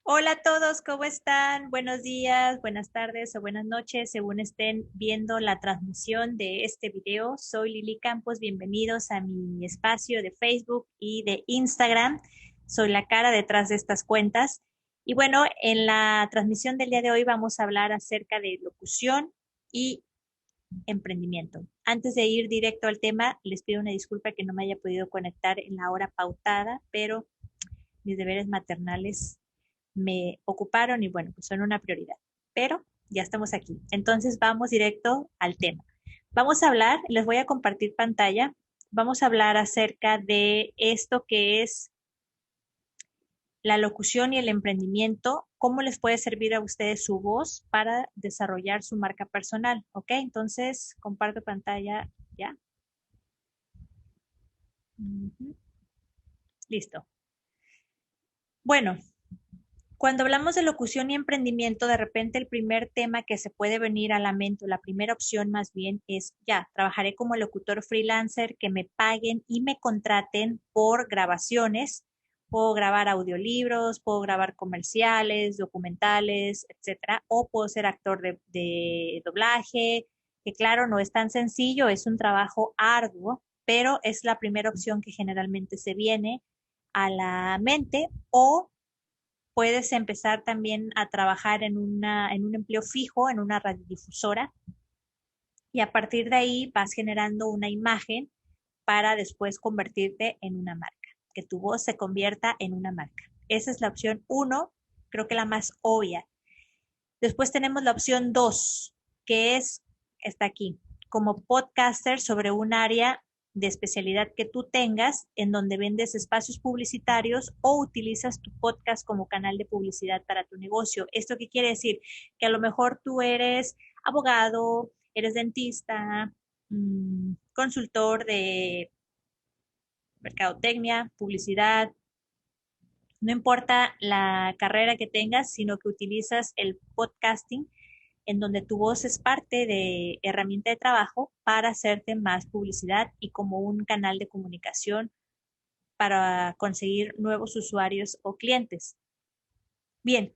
Hola a todos, ¿cómo están? Buenos días, buenas tardes o buenas noches, según estén viendo la transmisión de este video. Soy Lili Campos, bienvenidos a mi espacio de Facebook y de Instagram. Soy la cara detrás de estas cuentas. Y bueno, en la transmisión del día de hoy vamos a hablar acerca de locución y emprendimiento. Antes de ir directo al tema, les pido una disculpa que no me haya podido conectar en la hora pautada, pero mis deberes maternales me ocuparon y bueno, pues son una prioridad. Pero ya estamos aquí. Entonces vamos directo al tema. Vamos a hablar, les voy a compartir pantalla, vamos a hablar acerca de esto que es la locución y el emprendimiento, cómo les puede servir a ustedes su voz para desarrollar su marca personal, ¿ok? Entonces, comparto pantalla ya. Ujú. Listo. Bueno, cuando hablamos de locución y emprendimiento, de repente el primer tema que se puede venir a la mente, o la primera opción más bien, es ya, trabajaré como locutor freelancer, que me paguen y me contraten por grabaciones. Puedo grabar audiolibros, puedo grabar comerciales, documentales, etcétera, o puedo ser actor de doblaje, que claro, no es tan sencillo, es un trabajo arduo, pero es la primera opción que generalmente se viene a la mente. O puedes empezar también a trabajar en un empleo fijo, en una radiodifusora, y a partir de ahí vas generando una imagen para después convertirte en una marca, que tu voz se convierta en una marca. Esa es la opción uno, creo que la más obvia. Después tenemos la opción dos, que es, está aquí, como podcaster sobre un área de especialidad que tú tengas, en donde vendes espacios publicitarios o utilizas tu podcast como canal de publicidad para tu negocio. ¿Esto qué quiere decir? Que a lo mejor tú eres abogado, eres dentista, consultor de mercadotecnia, publicidad, no importa la carrera que tengas, sino que utilizas el podcasting en donde tu voz es parte de herramienta de trabajo para hacerte más publicidad y como un canal de comunicación para conseguir nuevos usuarios o clientes. Bien,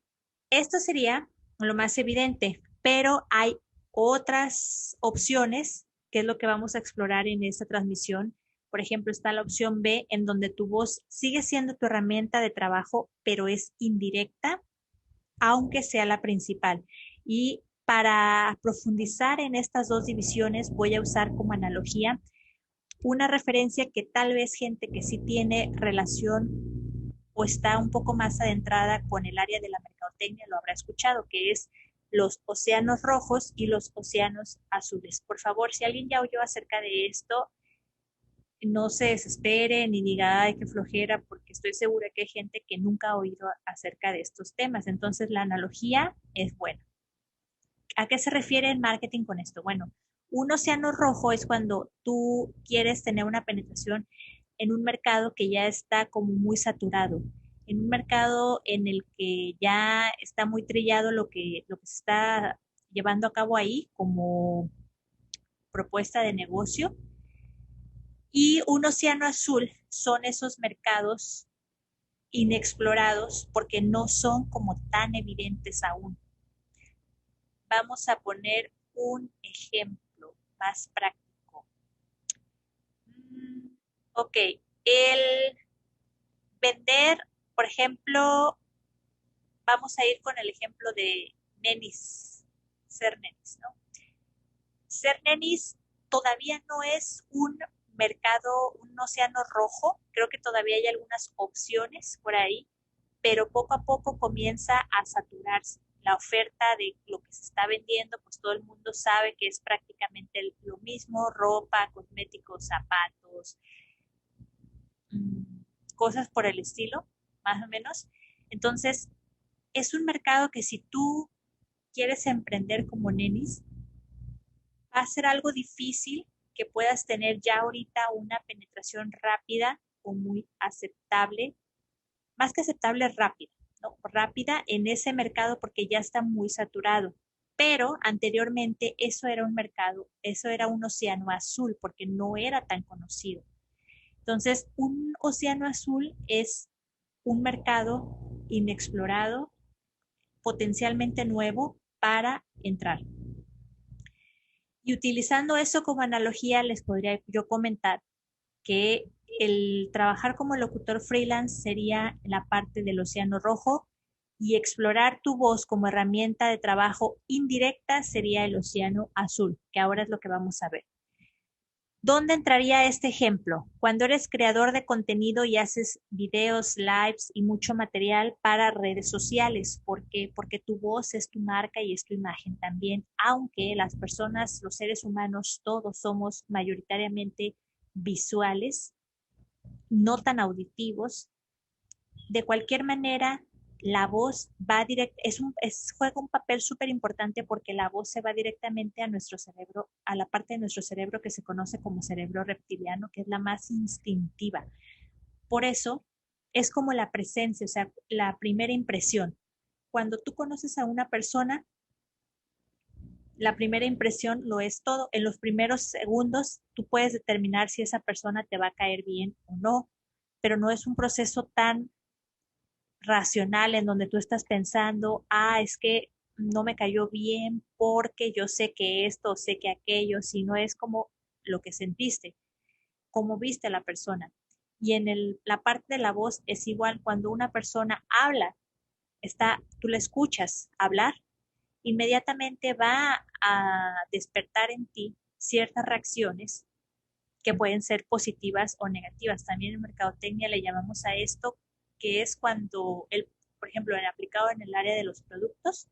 esto sería lo más evidente, pero hay otras opciones, que es lo que vamos a explorar en esta transmisión. Por ejemplo, está la opción B, en donde tu voz sigue siendo tu herramienta de trabajo, pero es indirecta, aunque sea la principal. Y para profundizar en estas dos divisiones, voy a usar como analogía una referencia que tal vez gente que sí tiene relación o está un poco más adentrada con el área de la mercadotecnia lo habrá escuchado, que es los océanos rojos y los océanos azules. Por favor, si alguien ya oyó acerca de esto, no se desespere ni diga, ay, qué flojera, porque estoy segura que hay gente que nunca ha oído acerca de estos temas. Entonces, la analogía es buena. ¿A qué se refiere el marketing con esto? Bueno, un océano rojo es cuando tú quieres tener una penetración en un mercado que ya está como muy saturado, en un mercado en el que ya está muy trillado lo que se está llevando a cabo ahí como propuesta de negocio. Y un océano azul son esos mercados inexplorados porque no son como tan evidentes aún. Vamos a poner un ejemplo más práctico. Ok, el vender, por ejemplo, vamos a ir con el ejemplo de nenis, ser nenis, ¿no? Ser nenis todavía no es un mercado, un océano rojo, creo que todavía hay algunas opciones por ahí, pero poco a poco comienza a saturarse. La oferta de lo que se está vendiendo, pues todo el mundo sabe que es prácticamente lo mismo, ropa, cosméticos, zapatos, cosas por el estilo, más o menos. Entonces, es un mercado que si tú quieres emprender como nenis, va a ser algo difícil que puedas tener ya ahorita una penetración rápida o muy aceptable, más que aceptable, rápida, ¿no? Rápida en ese mercado porque ya está muy saturado. Pero anteriormente eso era un mercado, eso era un océano azul porque no era tan conocido. Entonces, un océano azul es un mercado inexplorado, potencialmente nuevo para entrar. Y utilizando eso como analogía, les podría yo comentar que el trabajar como locutor freelance sería la parte del océano rojo y explorar tu voz como herramienta de trabajo indirecta sería el océano azul, que ahora es lo que vamos a ver. ¿Dónde entraría este ejemplo? Cuando eres creador de contenido y haces videos, lives y mucho material para redes sociales. ¿Por qué? Porque tu voz es tu marca y es tu imagen también, aunque las personas, los seres humanos, todos somos mayoritariamente visuales, no tan auditivos. De cualquier manera, la voz va directo, juega un papel súper importante porque la voz se va directamente a nuestro cerebro, a la parte de nuestro cerebro que se conoce como cerebro reptiliano, que es la más instintiva. Por eso es como la presencia, o sea, la primera impresión. Cuando tú conoces a una persona, la primera impresión lo es todo. En los primeros segundos tú puedes determinar si esa persona te va a caer bien o no, pero no es un proceso tan racional en donde tú estás pensando, es que no me cayó bien porque yo sé que esto, sé que aquello, sino es como lo que sentiste, cómo viste a la persona. Y en la parte de la voz es igual, cuando una persona habla, tú la escuchas hablar, inmediatamente va a despertar en ti ciertas reacciones que pueden ser positivas o negativas. También en mercadotecnia le llamamos a esto, que es cuando, por ejemplo, aplicado en el área de los productos,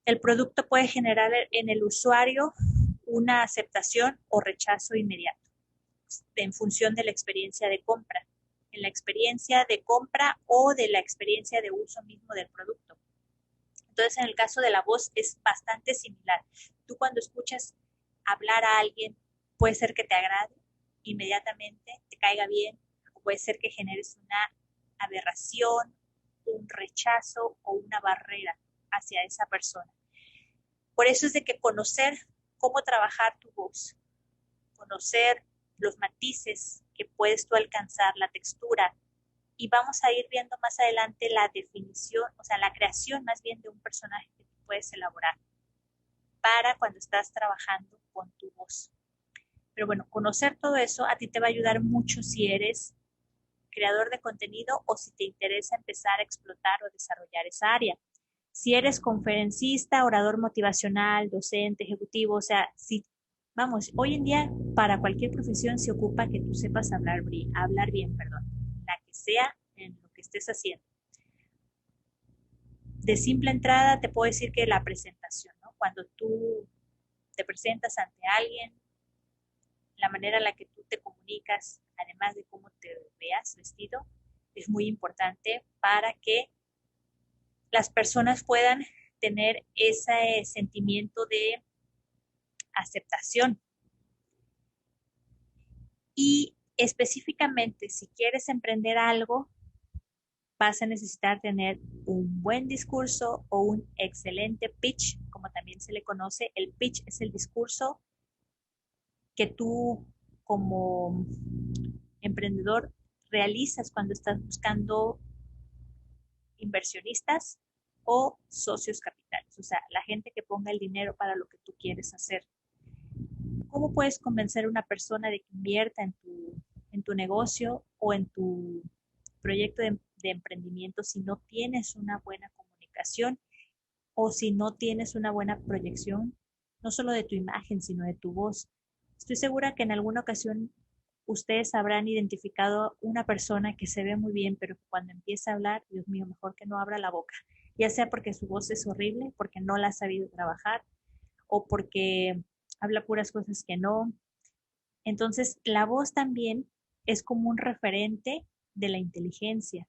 el producto puede generar en el usuario una aceptación o rechazo inmediato en función de la experiencia de compra, en la experiencia de compra o de la experiencia de uso mismo del producto. Entonces, en el caso de la voz es bastante similar. Tú cuando escuchas hablar a alguien, puede ser que te agrade inmediatamente, te caiga bien, o puede ser que generes una aberración, un rechazo o una barrera hacia esa persona. Por eso es de que conocer cómo trabajar tu voz, conocer los matices que puedes tú alcanzar, la textura, y vamos a ir viendo más adelante la definición, o sea, la creación más bien de un personaje que tú puedes elaborar para cuando estás trabajando con tu voz. Pero bueno, conocer todo eso a ti te va a ayudar mucho si eres creador de contenido o si te interesa empezar a explotar o desarrollar esa área. Si eres conferencista, orador motivacional, docente, ejecutivo, o sea, si vamos, hoy en día para cualquier profesión se ocupa que tú sepas hablar bien, perdón, la que sea en lo que estés haciendo. De simple entrada te puedo decir que la presentación, ¿no? Cuando tú te presentas ante alguien, la manera en la que tú te comunicas, además de cómo te veas vestido, es muy importante para que las personas puedan tener ese sentimiento de aceptación. Y específicamente, si quieres emprender algo, vas a necesitar tener un buen discurso o un excelente pitch, como también se le conoce. El pitch es el discurso que tú como emprendedor realizas cuando estás buscando inversionistas o socios capitales, o sea, la gente que ponga el dinero para lo que tú quieres hacer. ¿Cómo puedes convencer a una persona de que invierta en tu negocio o en tu proyecto de emprendimiento si no tienes una buena comunicación o si no tienes una buena proyección, no solo de tu imagen, sino de tu voz? Estoy segura que en alguna ocasión ustedes habrán identificado una persona que se ve muy bien, pero cuando empieza a hablar, Dios mío, mejor que no abra la boca, ya sea porque su voz es horrible, porque no la ha sabido trabajar o porque habla puras cosas que no. Entonces, la voz también es como un referente de la inteligencia.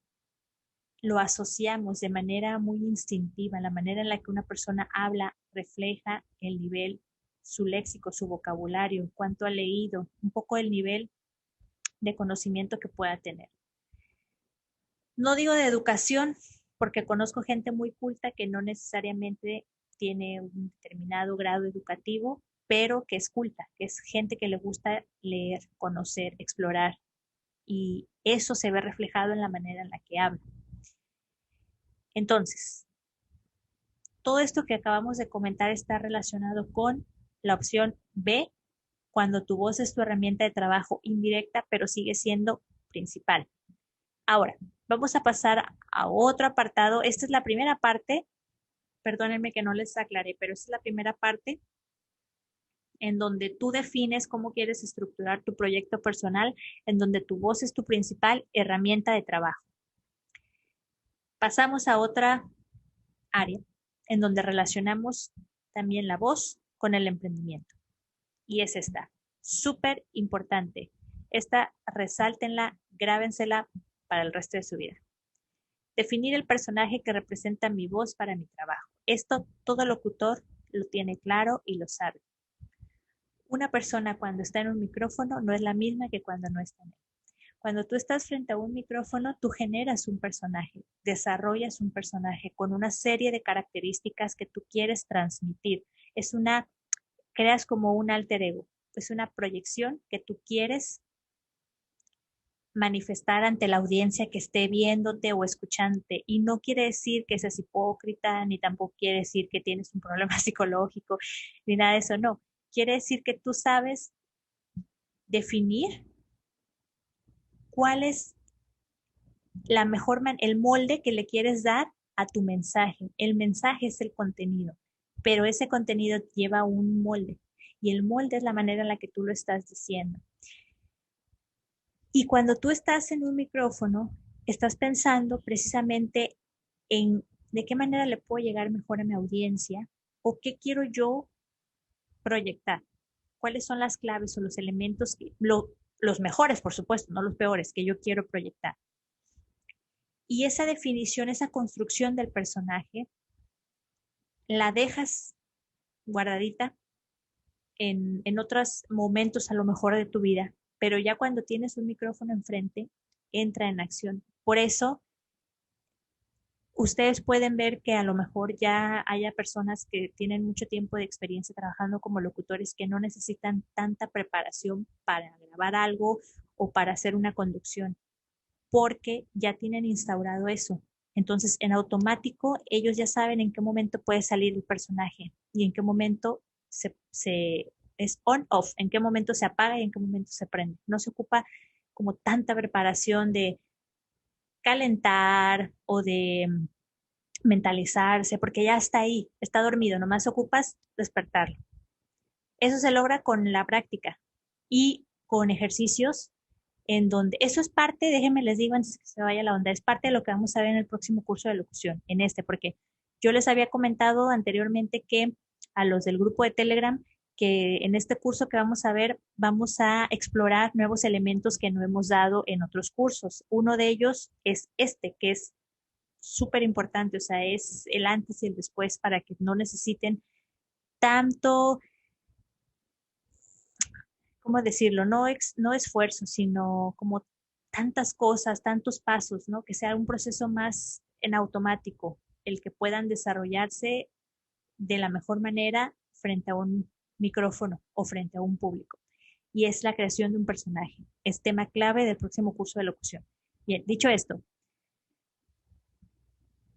Lo asociamos de manera muy instintiva, la manera en la que una persona habla refleja el nivel, su léxico, su vocabulario, cuánto ha leído, un poco el nivel de conocimiento que pueda tener. No digo de educación, porque conozco gente muy culta que no necesariamente tiene un determinado grado educativo, pero que es culta, que es gente que le gusta leer, conocer, explorar, y eso se ve reflejado en la manera en la que habla. Entonces, Todo esto que acabamos de comentar está relacionado con la opción B, cuando tu voz es tu herramienta de trabajo indirecta, pero sigue siendo principal. Ahora, vamos a pasar a otro apartado. Esta es la primera parte, perdónenme que no les aclaré, pero esta es la primera parte en donde tú defines cómo quieres estructurar tu proyecto personal, en donde tu voz es tu principal herramienta de trabajo. Pasamos a otra área en donde relacionamos también la voz con el emprendimiento. Y es esta, súper importante. Esta, resáltenla, grábensela para el resto de su vida. Definir el personaje que representa mi voz para mi trabajo. Esto todo locutor lo tiene claro y lo sabe. Una persona cuando está en un micrófono no es la misma que cuando no está en él. Cuando tú estás frente a un micrófono, tú generas un personaje, desarrollas un personaje con una serie de características que tú quieres transmitir. Creas como un alter ego, es una proyección que tú quieres manifestar ante la audiencia que esté viéndote o escuchándote. Y no quiere decir que seas hipócrita, ni tampoco quiere decir que tienes un problema psicológico, ni nada de eso, no. Quiere decir que tú sabes definir cuál es el molde que le quieres dar a tu mensaje. El mensaje es el contenido, pero ese contenido lleva un molde y el molde es la manera en la que tú lo estás diciendo. Y cuando tú estás en un micrófono, estás pensando precisamente en de qué manera le puedo llegar mejor a mi audiencia o qué quiero yo proyectar. ¿Cuáles son las claves o los elementos, los mejores, por supuesto, no los peores, que yo quiero proyectar? Y esa definición, esa construcción del personaje, la dejas guardadita en otros momentos a lo mejor de tu vida, pero ya cuando tienes un micrófono enfrente, entra en acción. Por eso, ustedes pueden ver que a lo mejor ya haya personas que tienen mucho tiempo de experiencia trabajando como locutores que no necesitan tanta preparación para grabar algo o para hacer una conducción, porque ya tienen instaurado eso. Entonces, en automático, ellos ya saben en qué momento puede salir el personaje y en qué momento es on-off, en qué momento se apaga y en qué momento se prende. No se ocupa como tanta preparación de calentar o de mentalizarse, porque ya está ahí, está dormido, nomás ocupas despertarlo. Eso se logra con la práctica y con ejercicios en donde eso es parte, déjenme les digo antes que se vaya la onda, es parte de lo que vamos a ver en el próximo curso de locución, porque yo les había comentado anteriormente que a los del grupo de Telegram, que en este curso que vamos a ver, vamos a explorar nuevos elementos que no hemos dado en otros cursos. Uno de ellos es que es súper importante, o sea, es el antes y el después para que no necesiten tanto, ¿cómo decirlo? No esfuerzo, sino como tantas cosas, tantos pasos, ¿no? Que sea un proceso más en automático, el que puedan desarrollarse de la mejor manera frente a un micrófono o frente a un público. Y es la creación de un personaje. Es tema clave del próximo curso de locución. Bien, dicho esto,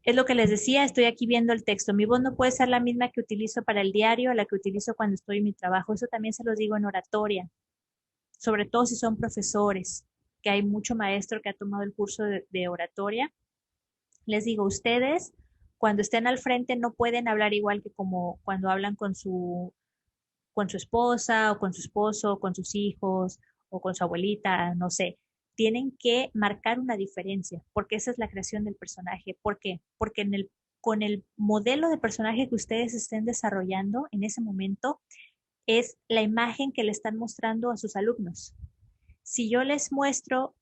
es lo que les decía, estoy aquí viendo el texto. Mi voz no puede ser la misma que utilizo para el diario, la que utilizo cuando estoy en mi trabajo. Eso también se los digo en oratoria, sobre todo si son profesores, que hay mucho maestro que ha tomado el curso de oratoria. Les digo, ustedes cuando estén al frente no pueden hablar igual que como cuando hablan con su esposa o con su esposo, o con sus hijos o con su abuelita, no sé. Tienen que marcar una diferencia, porque esa es la creación del personaje. ¿Por qué? Porque con el modelo de personaje que ustedes estén desarrollando en ese momento, es la imagen que le están mostrando a sus alumnos. Si yo les muestro,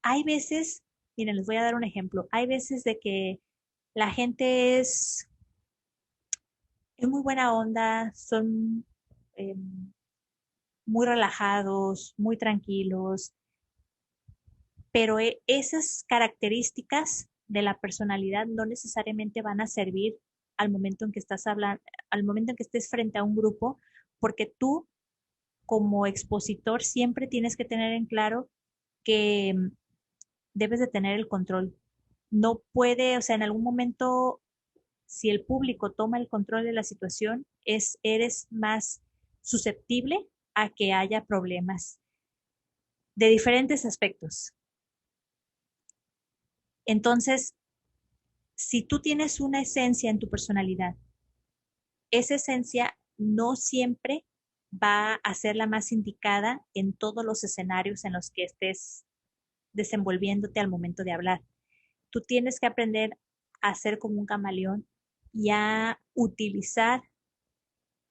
hay veces, miren, les voy a dar un ejemplo, hay veces de que la gente es muy buena onda, son eh, muy relajados, muy tranquilos, pero esas características de la personalidad no necesariamente van a servir al momento en que estás hablando, al momento en que estés frente a un grupo, porque tú como expositor siempre tienes que tener en claro que debes de tener el control. No puede, o sea, en algún momento si el público toma el control de la situación, eres más susceptible a que haya problemas de diferentes aspectos. Entonces, si tú tienes una esencia en tu personalidad, esa esencia no siempre va a ser la más indicada en todos los escenarios en los que estés desenvolviéndote al momento de hablar. Tú tienes que aprender a ser como un camaleón y a utilizar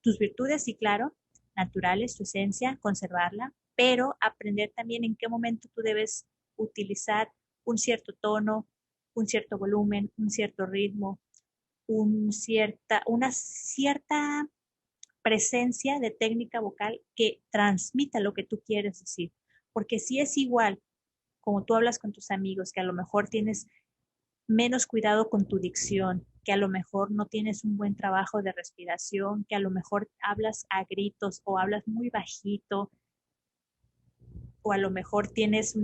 tus virtudes, sí, claro, naturales, tu esencia, conservarla, pero aprender también en qué momento tú debes utilizar un cierto tono, un cierto volumen, un cierto ritmo, una cierta presencia de técnica vocal que transmita lo que tú quieres decir. Porque si es igual como tú hablas con tus amigos, que a lo mejor tienes menos cuidado con tu dicción, que a lo mejor no tienes un buen trabajo de respiración, que a lo mejor hablas a gritos o hablas muy bajito, o a lo mejor tienes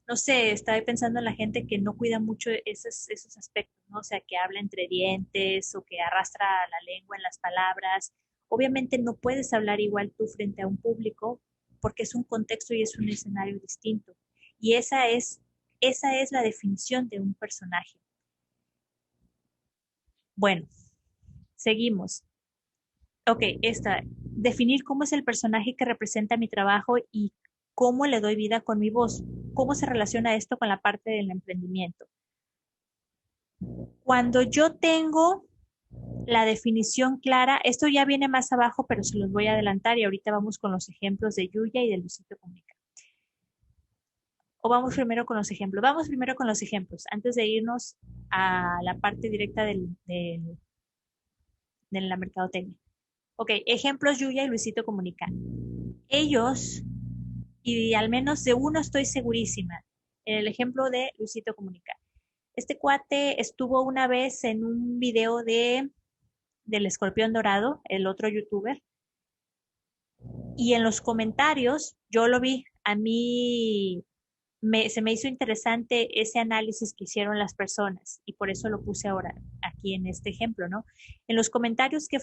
no sé, estaba pensando en la gente que no cuida mucho esos aspectos, ¿no? O sea, que habla entre dientes o que arrastra la lengua en las palabras. Obviamente no puedes hablar igual tú frente a un público porque es un contexto y es un escenario distinto. Y esa es la definición de un personaje. Bueno, seguimos. Ok, definir cómo es el personaje que representa mi trabajo y cómo le doy vida con mi voz. ¿Cómo se relaciona esto con la parte del emprendimiento? Cuando yo tengo la definición clara, esto ya viene más abajo, pero se los voy a adelantar y ahorita vamos con los ejemplos de Yuya y de Luisito Comunica. O vamos primero con los ejemplos. Vamos primero con los ejemplos, antes de irnos a la parte directa de la mercadotecnia. Ok, ejemplos Yuya y Luisito Comunica. Ellos, y al menos de uno estoy segurísima, en el ejemplo de Luisito Comunica. Este cuate estuvo una vez en un video del Escorpión Dorado, el otro youtuber, y en los comentarios yo lo vi, a mí se me hizo interesante ese análisis que hicieron las personas y por eso lo puse ahora aquí en este ejemplo, ¿no? En los comentarios que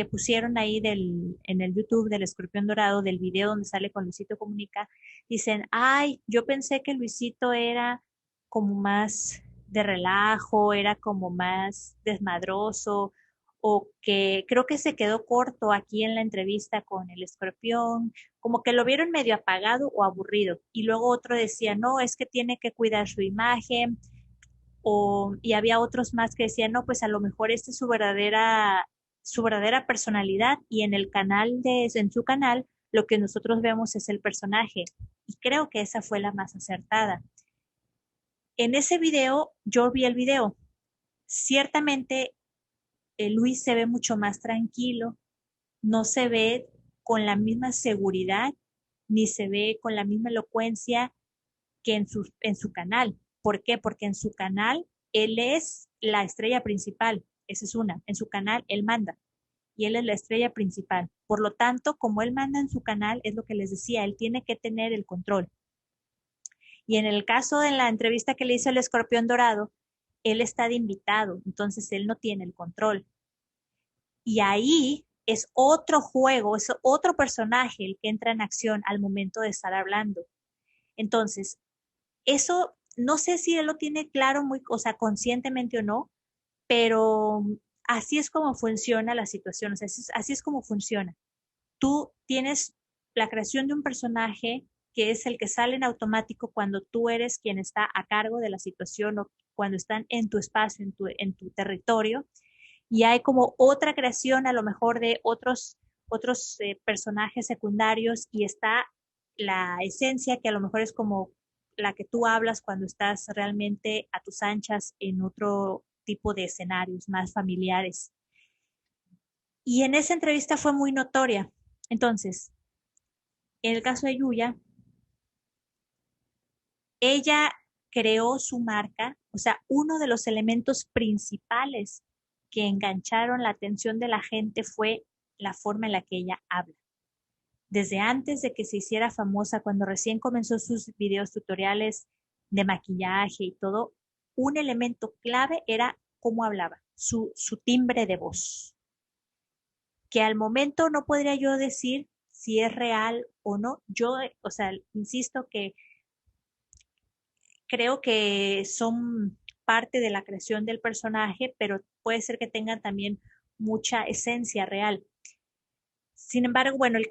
pusieron ahí en el YouTube del Escorpión Dorado, del video donde sale con Luisito Comunica, dicen, ay, yo pensé que Luisito era como más de relajo, era como más desmadroso, o que creo que se quedó corto aquí en la entrevista con el Escorpión, como que lo vieron medio apagado o aburrido. Y luego otro decía, no, es que tiene que cuidar su imagen. Y había otros más que decían, no, pues a lo mejor esta es su verdadera personalidad y en el canal en su canal, lo que nosotros vemos es el personaje. Y creo que esa fue la más acertada. En ese video, yo vi el video. Ciertamente, Luis se ve mucho más tranquilo, no se ve con la misma seguridad ni se ve con la misma elocuencia que en su canal. ¿Por qué? Porque en su canal él es la estrella principal. Esa es una. En su canal él manda y él es la estrella principal. Por lo tanto, como él manda en su canal, es lo que les decía, él tiene que tener el control. Y en el caso de la entrevista que le hizo el Escorpión Dorado, él está de invitado, entonces él no tiene el control. Y ahí es otro juego, es otro personaje el que entra en acción al momento de estar hablando. Entonces, eso no sé si él lo tiene claro, o sea, conscientemente o no, pero así es como funciona la situación, o sea, así es como funciona. Tú tienes la creación de un personaje que es el que sale en automático cuando tú eres quien está a cargo de la situación o cuando están en tu espacio, en tu territorio, y hay como otra creación a lo mejor de otros personajes secundarios y está la esencia que a lo mejor es como la que tú hablas cuando estás realmente a tus anchas en otro tipo de escenarios más familiares. Y en esa entrevista fue muy notoria. Entonces, en el caso de Yuya, ella creó su marca, o sea, uno de los elementos principales que engancharon la atención de la gente fue la forma en la que ella habla. Desde antes de que se hiciera famosa, cuando recién comenzó sus videos tutoriales de maquillaje y todo, un elemento clave era cómo hablaba, su timbre de voz, que al momento no podría yo decir si es real o no. Yo, o sea, insisto que creo que son parte de la creación del personaje, pero puede ser que tengan también mucha esencia real. Sin embargo, bueno, en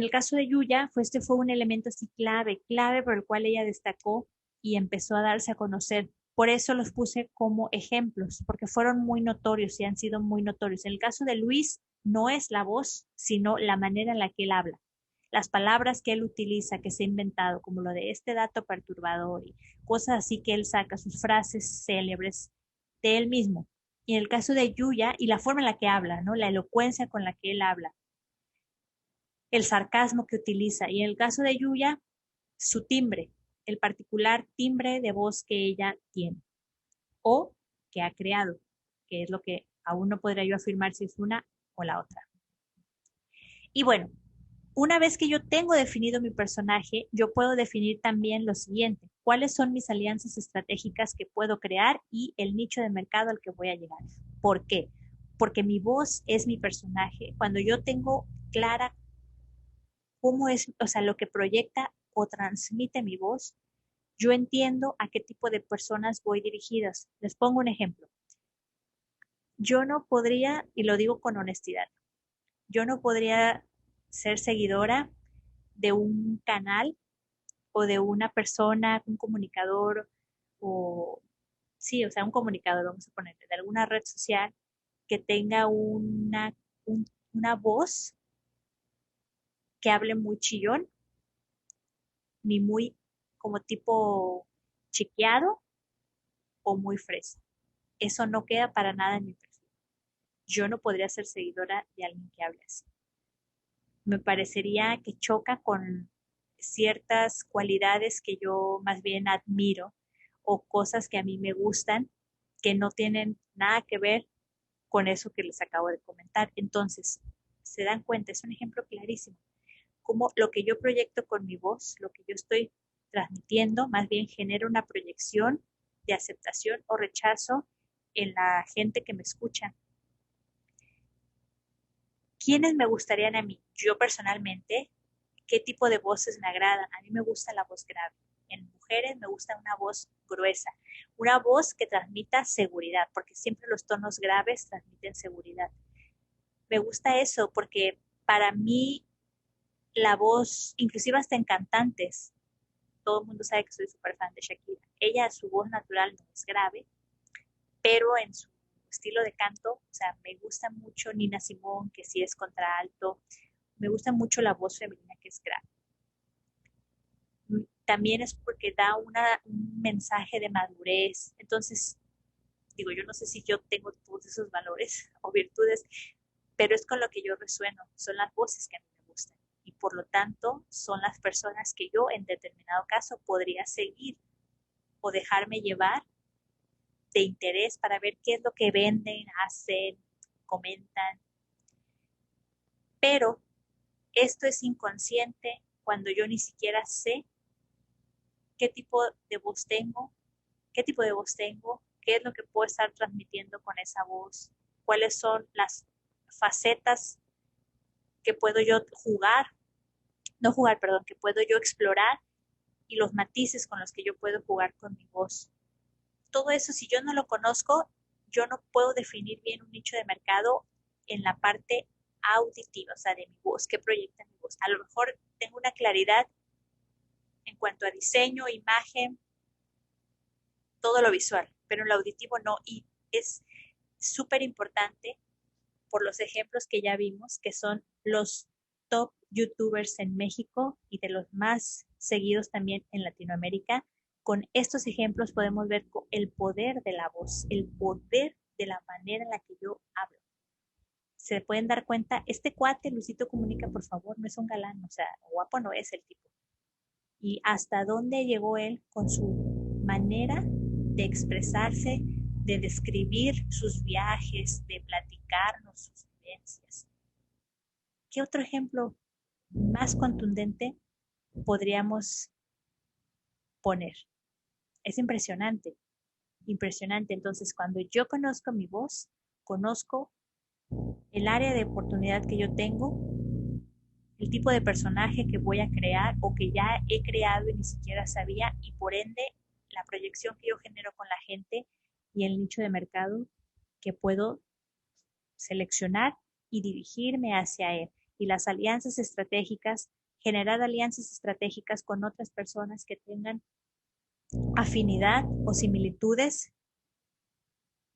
el caso de Yuya, este fue un elemento así clave por el cual ella destacó y empezó a darse a conocer. Por eso los puse como ejemplos, porque fueron muy notorios y han sido muy notorios. En el caso de Luis, no es la voz, sino la manera en la que él habla. Las palabras que él utiliza, que se ha inventado, como lo de este dato perturbador y cosas así que él saca, sus frases célebres de él mismo. Y en el caso de Yuya, y la forma en la que habla, ¿no? La elocuencia con la que él habla, el sarcasmo que utiliza. Y en el caso de Yuya, su timbre, el particular timbre de voz que ella tiene o que ha creado, que es lo que aún no podría yo afirmar si es una o la otra. Y bueno, una vez que yo tengo definido mi personaje, yo puedo definir también lo siguiente: cuáles son mis alianzas estratégicas que puedo crear y el nicho de mercado al que voy a llegar. ¿Por qué? Porque mi voz es mi personaje. Cuando yo tengo clara cómo es, o sea, lo que proyecta o transmite mi voz, yo entiendo a qué tipo de personas voy dirigidas. Les pongo un ejemplo. Yo no podría, y lo digo con honestidad, yo no podría ser seguidora de un canal o de una persona, un comunicador, o sí, o sea, un comunicador, vamos a ponerle, de alguna red social que tenga una voz que hable muy chillón, ni muy como tipo chiqueado o muy fresa. Eso no queda para nada en mi perfil. Yo no podría ser seguidora de alguien que hable así. Me parecería que choca con ciertas cualidades que yo más bien admiro o cosas que a mí me gustan que no tienen nada que ver con eso que les acabo de comentar. Entonces, se dan cuenta, es un ejemplo clarísimo, como lo que yo proyecto con mi voz, lo que yo estoy transmitiendo, más bien genera una proyección de aceptación o rechazo en la gente que me escucha. ¿Quiénes me gustarían a mí? Yo personalmente, ¿qué tipo de voces me agradan? A mí me gusta la voz grave. En mujeres me gusta una voz gruesa, una voz que transmita seguridad, porque siempre los tonos graves transmiten seguridad. Me gusta eso porque para mí la voz, inclusive hasta en cantantes, todo el mundo sabe que soy súper fan de Shakira. Ella, su voz natural no es grave, pero en su estilo de canto, o sea, me gusta mucho Nina Simón, que sí es contralto, me gusta mucho la voz femenina que es grave. También es porque da un mensaje de madurez. Entonces, digo, yo no sé si yo tengo todos esos valores o virtudes, pero es con lo que yo resueno, son las voces que a mí me gustan. Y por lo tanto, son las personas que yo en determinado caso podría seguir o dejarme llevar de interés para ver qué es lo que venden, hacen, comentan. Pero esto es inconsciente cuando yo ni siquiera sé qué tipo de voz tengo, qué tipo de voz tengo, qué es lo que puedo estar transmitiendo con esa voz, cuáles son las facetas que puedo yo jugar, no jugar, perdón, que puedo yo explorar y los matices con los que yo puedo jugar con mi voz. Todo eso, si yo no lo conozco, yo no puedo definir bien un nicho de mercado en la parte auditiva, o sea, de mi voz, qué proyecta mi voz. A lo mejor tengo una claridad en cuanto a diseño, imagen, todo lo visual, pero en lo auditivo no. Y es súper importante por los ejemplos que ya vimos, que son los top youtubers en México y de los más seguidos también en Latinoamérica. Con estos ejemplos podemos ver el poder de la voz, el poder de la manera en la que yo hablo. Se pueden dar cuenta, este cuate, Lucito Comunica, por favor, no es un galán, o sea, guapo no es el tipo. Y hasta dónde llegó él con su manera de expresarse, de describir sus viajes, de platicarnos sus vivencias. ¿Qué otro ejemplo más contundente podríamos poner? Es impresionante. impresionante. Entonces, cuando yo conozco mi voz, conozco el área de oportunidad que yo tengo, el tipo de personaje que voy a crear o que ya he creado y ni siquiera sabía, y por ende la proyección que yo genero con la gente y el nicho de mercado que puedo seleccionar y dirigirme hacia él. Y las alianzas estratégicas, generar alianzas estratégicas con otras personas que tengan afinidad o similitudes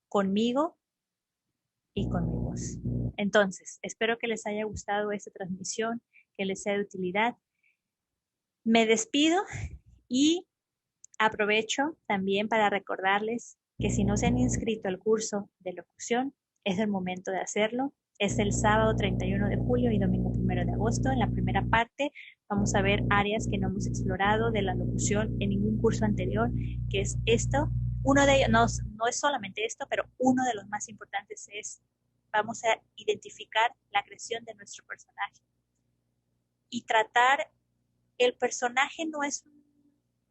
conmigo y con mi voz. Entonces, espero que les haya gustado esta transmisión, que les sea de utilidad. Me despido y aprovecho también para recordarles que si no se han inscrito al curso de locución, es el momento de hacerlo. Es el sábado 31 de julio y domingo 1 de agosto. En la primera parte vamos a ver áreas que no hemos explorado de la locución en ningún curso anterior, que es esto. Uno de ellos, no es solamente esto, pero uno de los más importantes es, vamos a identificar la creación de nuestro personaje y tratar, el personaje no es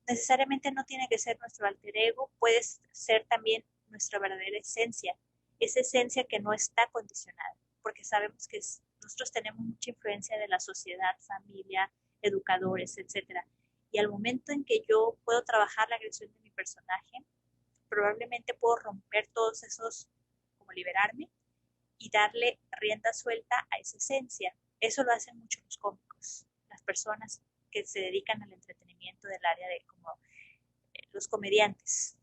necesariamente, no tiene que ser nuestro alter ego, puede ser también nuestra verdadera esencia, esa esencia que no está condicionada, porque sabemos que nosotros tenemos mucha influencia de la sociedad, familia, educadores, etcétera. Y al momento en que yo puedo trabajar la creación de mi personaje, probablemente puedo romper todos esos, como liberarme y darle rienda suelta a esa esencia. Eso lo hacen mucho los cómicos, las personas que se dedican al entretenimiento del área de como los comediantes.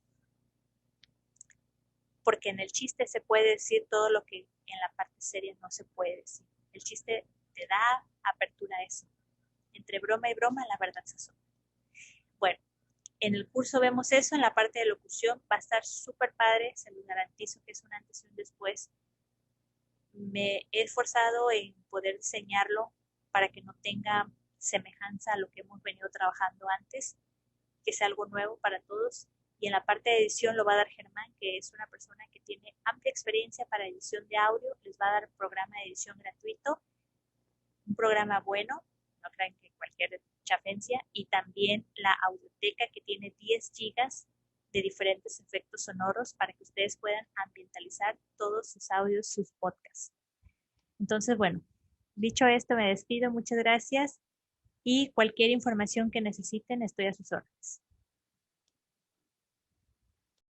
Porque en el chiste se puede decir todo lo que en la parte seria no se puede decir. El chiste te da apertura a eso. Entre broma y broma, la verdad se asoma. Bueno, en el curso vemos eso, en la parte de locución va a estar súper padre, se los garantizo que es un antes y un después. Me he esforzado en poder diseñarlo para que no tenga semejanza a lo que hemos venido trabajando antes, que sea algo nuevo para todos. Y en la parte de edición lo va a dar Germán, que es una persona que tiene amplia experiencia para edición de audio. Les va a dar un programa de edición gratuito, un programa bueno, no crean que cualquier chafencia, y también la audioteca que tiene 10 gigas de diferentes efectos sonoros para que ustedes puedan ambientalizar todos sus audios, sus podcasts. Entonces, bueno, dicho esto, me despido. Muchas gracias y cualquier información que necesiten, estoy a sus órdenes.